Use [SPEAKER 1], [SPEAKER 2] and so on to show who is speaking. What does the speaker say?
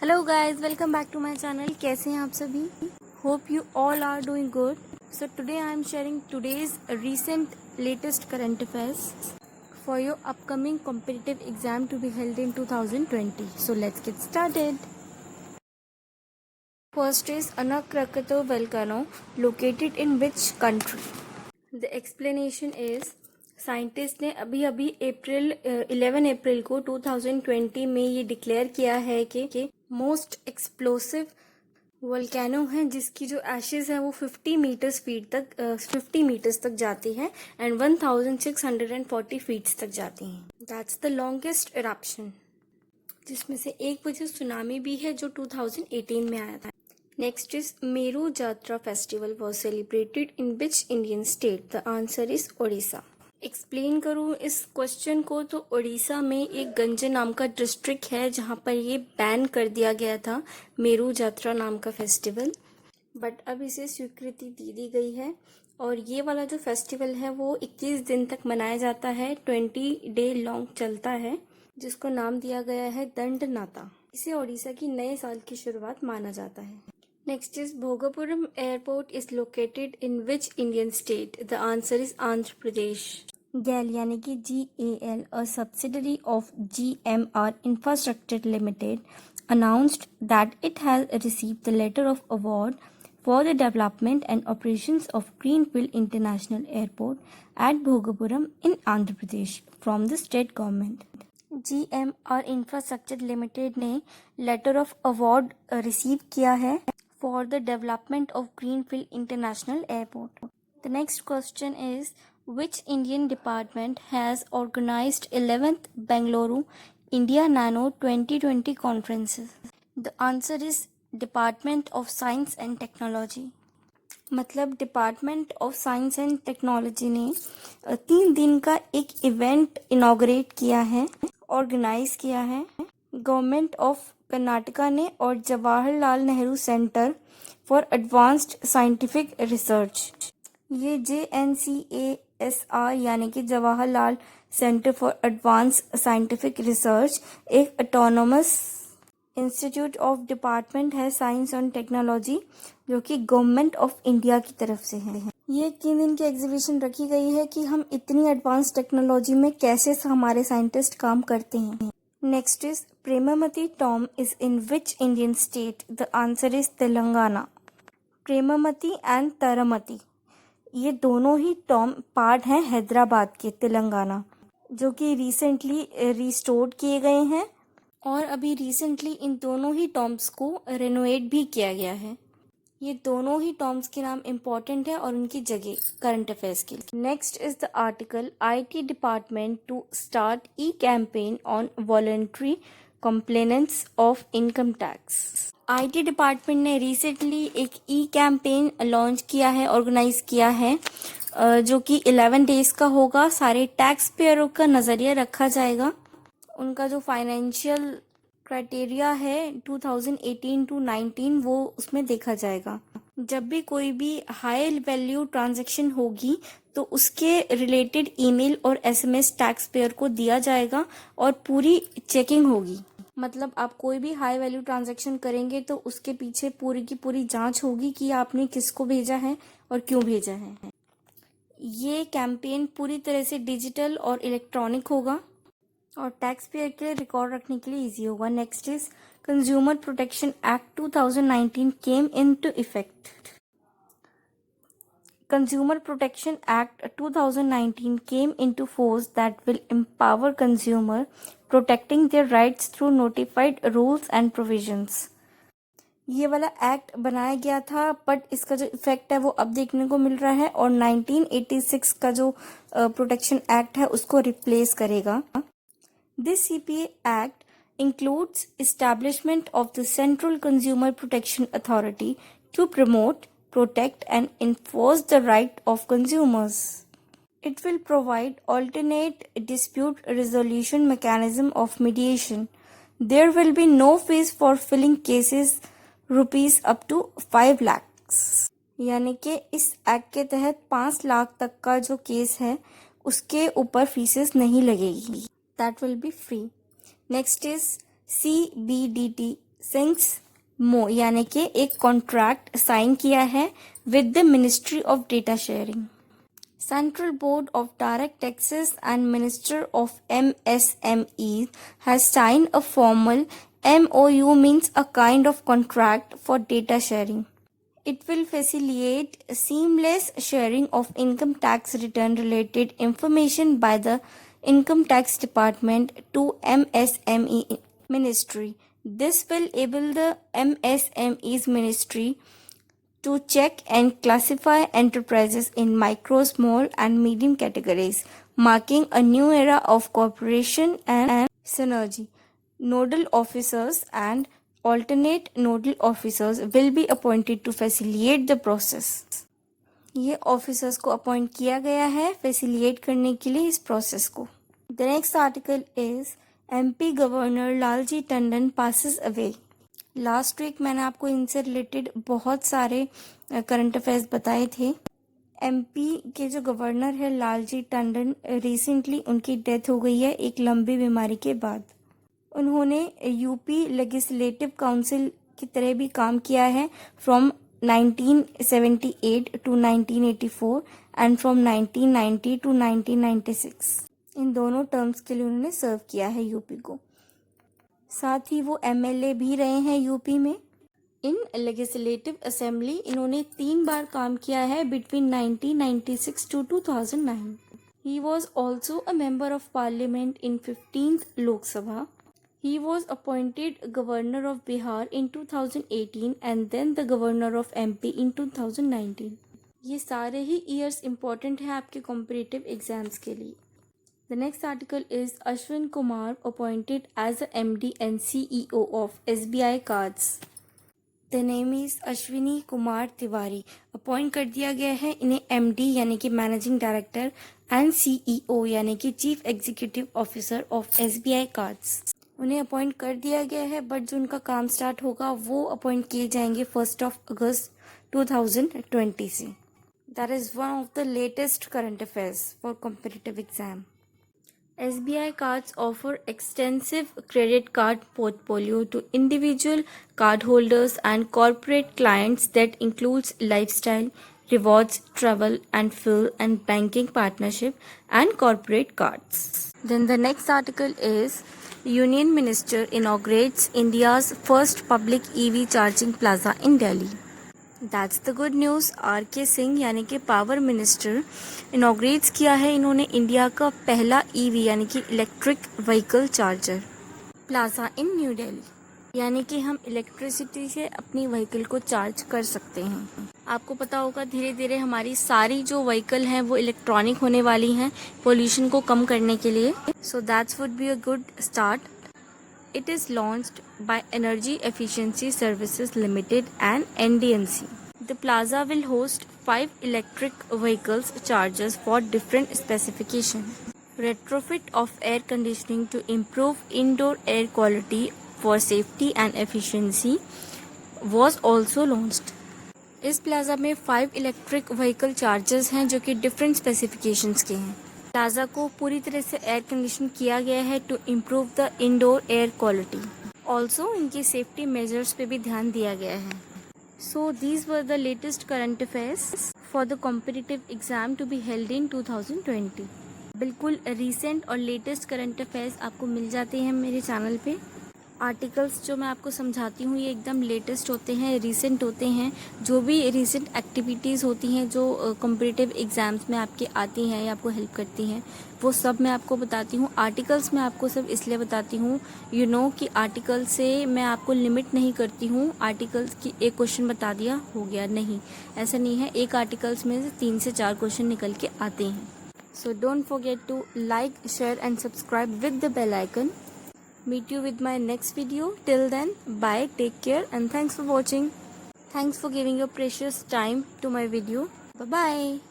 [SPEAKER 1] Hello guys, welcome back to my channel. कैसे हैं आप सभी? Hope you all are doing good. So today I am sharing today's recent latest current affairs for your upcoming competitive exam to be held in 2020. So let's get started. First is Anak Krakatau volcano located in which country? The explanation is scientist ने अभी 11 अप्रैल को 2020 में ये declare किया है कि most explosive volcano है जिसकी जो एशेज है वो 50 मीटर्स तक जाती है एंड 1640 फीट्स तक जाती हैं। दैट्स द लॉन्गेस्ट इरप्शन, जिसमें से एक वजह सुनामी भी है जो 2018 में आया था। Next is Meru Jatra festival was celebrated in which Indian state? The answer is Odisha. Explain करूँ इस क्वेश्चन को तो उड़ीसा में एक गंजे नाम का डिस्ट्रिक्ट है जहाँ पर ये बैन कर दिया गया था मेरू जात्रा नाम का फेस्टिवल, बट अब इसे स्वीकृति दी गई है और ये वाला जो फेस्टिवल है वो 21 दिन तक मनाया जाता है, 20 डे लॉन्ग चलता है, जिसको नाम दिया गया है दंडनाता। इसे ओडिशा की नए साल की शुरुआत माना जाता है। Next is Bhogapuram airport is located in which Indian state? The answer is Andhra Pradesh. GAL यानी कि GAL, a subsidiary of GMR Infrastructure Limited, announced that it has received the letter of award for the development and operations of Greenfield International Airport at Bhogapuram in Andhra Pradesh from the state government. GMR Infrastructure Limited ने letter of award receive किया है for the development of Greenfield International Airport. The next question is, which Indian department has organized 11th Bengaluru India Nano 2020 conferences? The answer is Department of Science and Technology. मतलब department of science and technology ने 3 दिन का एक event inaugurate किया है, organise किया है। Government of Karnataka ने और Jawaharlal Nehru centre for advanced scientific research, ये JNCASR यानी कि Jawaharlal centre for advance scientific research एक ऑटोनोमस इंस्टीट्यूट ऑफ डिपार्टमेंट है साइंस एंड टेक्नोलॉजी, जो कि गवर्नमेंट ऑफ इंडिया की तरफ से है। ये 3 दिन की एग्जीबिशन रखी गई है कि हम इतनी एडवांस टेक्नोलॉजी में कैसे हमारे साइंटिस्ट काम करते हैं। Next is Premamati tomb is in which Indian state? The answer is Telangana. Premamati and Taramati ये दोनों ही टॉम पार्ट हैं हैदराबाद के, तेलंगाना, जो कि रिसेंटली रिस्टोर्ड किए गए हैं और अभी रिसेंटली इन दोनों ही टॉम्स को रेनोवेट भी किया गया है। ये दोनों ही टॉम्स के नाम इम्पोर्टेंट है और उनकी जगह करंट अफेयर्स के लिए। Next is the article IT department to start campaign on voluntary compliance of income tax. IT department ने रिसेंटली एक कैंपेन लॉन्च किया है, ऑर्गेनाइज किया है, जो कि 11 डेज का होगा। सारे टैक्स पेयरों का नज़रिया रखा जाएगा, उनका जो फाइनेंशियल क्राइटेरिया है 2018 to 19 वो उसमें देखा जाएगा। जब भी कोई भी हाई वैल्यू ट्रांजैक्शन होगी तो उसके रिलेटेड ईमेल और SMS टैक्स पेयर को दिया जाएगा और पूरी चेकिंग होगी। मतलब आप कोई भी हाई वैल्यू ट्रांजैक्शन करेंगे तो उसके पीछे पूरी की पूरी जांच होगी कि आपने किसको भेजा है और क्यों भेजा है। ये कैंपेन पूरी तरह से डिजिटल और इलेक्ट्रॉनिक होगा और टैक्स पेयर के लिए रिकॉर्ड रखने के लिए इजी होगा। Next is consumer protection act 2019 came into effect. Consumer Protection Act 2019 came into force that will empower consumer protecting their rights through notified rules and provisions. ये वाला एक्ट बनाया गया था बट इसका जो इफेक्ट है वो अब देखने को मिल रहा है और 1986 का जो प्रोटेक्शन एक्ट है उसको रिप्लेस करेगा। This CPA Act includes establishment of the Central Consumer Protection Authority to promote, protect and enforce the right of consumers. It will provide alternate dispute resolution mechanism of mediation. There will be no fees for filing cases rupees up to 5 lakhs. यानी कि इस act के तहत 5 लाख तक का जो case है उसके ऊपर फीसेस नहीं लगेगी। That will be free. Next is CBDT sings मो यानी कि एक कॉन्ट्रैक्ट साइन किया है with the ministry of data sharing. Central Board of Direct Taxes and Minister of MSME has signed a formal MOU, means a kind of contract for data sharing. It will facilitate seamless sharing of income tax return related information by the Income Tax Department to MSME Ministry. This will enable the MSME's ministry to check and classify enterprises in micro, small and medium categories, marking a new era of cooperation and synergy. Nodal officers and alternate nodal officers will be appointed to facilitate the process. ये officers को appoint किया गया है facilitate करने के लिए इस process को. The next article is MP governor Lalji Tandon passes away. Last week मैंने आपको इनसे रिलेटेड बहुत सारे करंट अफेयर्स बताए थे. एमपी के जो गवर्नर है लालजी टंडन, रिसेंटली उनकी डेथ हो गई है एक लंबी बीमारी के बाद. उन्होंने यूपी लेजिस्लेटिव काउंसिल की तरह भी काम किया है from 1978 to 1984 and from 1990 to 1996. इन दोनों टर्म्स के लिए उन्होंने सर्व किया है यूपी को. साथ ही वो एमएलए भी रहे हैं यूपी में. इन लेजिस्लेटिव असेंबली इन्होंने 3 बार काम किया है between 1996 to 2009. He was also a member of parliament in 15th Lok Sabha. He was appointed Governor of Bihar in 2018 and then the Governor of MP in 2019. ये सारे ही ईयर्स इम्पोर्टेंट हैं आपके competitive exams के लिए. The next article is Ashwin Kumar appointed as the MD and CEO of SBI Cards. The name is Ashwini Kumar Tiwari. Appoint कर दिया गया है इन्हें MD यानी कि मैनेजिंग डायरेक्टर एंड CEO यानी कि chief executive officer of SBI Cards. उन्हें अपॉइंट कर दिया गया है बट जो उनका काम स्टार्ट होगा वो अपॉइंट किए जाएंगे 1 अगस्त 2020 से. That is one of the latest current affairs for competitive exam. SBI cards offer extensive credit card portfolio to individual cardholders and corporate clients that includes lifestyle, rewards, travel and fuel and banking partnership and corporate cards. Then the next article is Union Minister inaugurates India's first public EV charging plaza in Delhi. That's the good news. R K. Singh यानी कि power minister inaugurates किया है इन्होंने India का पहला EV यानी कि electric vehicle charger plaza इन new Delhi. यानी कि हम इलेक्ट्रिसिटी से अपनी व्हीकल को चार्ज कर सकते हैं. आपको पता होगा धीरे धीरे हमारी सारी जो व्हीकल हैं वो इलेक्ट्रॉनिक होने वाली हैं पोल्यूशन को कम करने के लिए. So that's would be a good start. It is launched by Energy Efficiency Services Limited and NDMC. The plaza will host 5 electric vehicles chargers for different specifications. Retrofit of air conditioning to improve indoor air quality for safety and efficiency was also launched. इस plaza में 5 electric vehicle chargers हैं जो कि different specifications के हैं. Plaza को पूरी तरह से एयर कंडीशन किया गया है to improve the indoor air quality. Also इनकी सेफ्टी मेजर्स पे भी ध्यान दिया गया है. So these were the latest current affairs for the competitive exam to be held in 2020. बिल्कुल रिसेंट और लेटेस्ट करंट अफेयर्स आपको मिल जाते हैं मेरे चैनल पे. आर्टिकल्स जो मैं आपको समझाती हूँ ये एकदम लेटेस्ट होते हैं, रीसेंट होते हैं. जो भी रीसेंट एक्टिविटीज़ होती हैं जो कॉम्पिटिटिव एग्ज़ाम्स में आपके आती हैं या आपको हेल्प करती हैं वो सब मैं आपको बताती हूँ. आर्टिकल्स मैं आपको सब इसलिए बताती हूँ कि आर्टिकल से मैं आपको लिमिट नहीं करती हूँ. आर्टिकल्स की एक क्वेश्चन बता दिया हो गया, नहीं, ऐसा नहीं है. एक आर्टिकल्स में से 3 से 4 क्वेश्चन निकल के आते हैं. So don't forget to like, share and subscribe with the bell icon. Meet you with my next video. Till then, bye, take care and thanks for watching. Thanks for giving your precious time to my video. Bye bye.